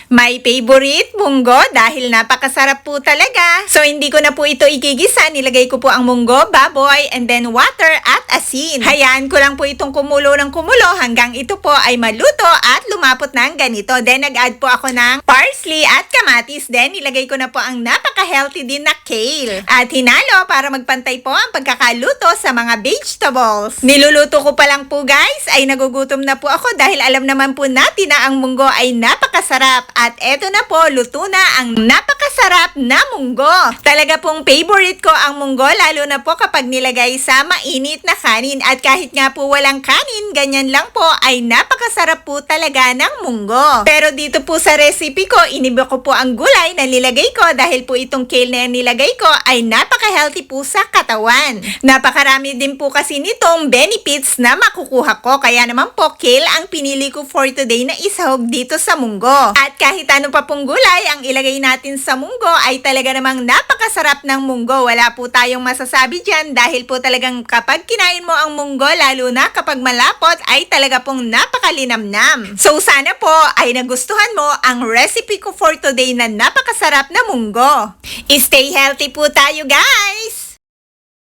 My favorite, munggo, dahil napakasarap po talaga. So, hindi ko na po ito igigisa. Nilagay ko po ang munggo, baboy, and then water at asin. Hayaan ko lang po itong kumulo ng kumulo hanggang ito po ay maluto at lumapot ng ganito. Then, nag-add po ako ng parsley at kamatis. Then, nilagay ko na po ang napaka-healthy din na kale. At hinalo para magpantay po ang pagkakaluto sa mga vegetables. Niluluto ko pa lang po guys, ay nagugutom na po ako dahil alam naman po natin na ang munggo ay napakasarap. At eto na po, luto na ang napakasarap na munggo. Talaga pong favorite ko ang munggo, lalo na po kapag nilagay sa mainit na kanin. At kahit nga po walang kanin, ganyan lang po ay napakasarap po talaga ng munggo. Pero dito po sa recipe ko, iniba ko po ang gulay na nilagay ko dahil po itong kale na nilagay ko ay napaka-healthy po sa katawan. Napakarami din po kasi nitong benefits na makukuha ko. Kaya naman po, kale ang pinili ko for today na isahog dito sa munggo. At kahit ano pa pong gulay ang ilagay natin sa munggo ay talaga namang napakasarap ng munggo. Wala po tayong masasabi dyan dahil po talagang kapag kinain mo ang munggo, lalo na kapag malapot, ay talaga pong napakalinamnam. So sana po ay nagustuhan mo ang recipe ko for today na napakasarap na munggo. Stay healthy po tayo guys!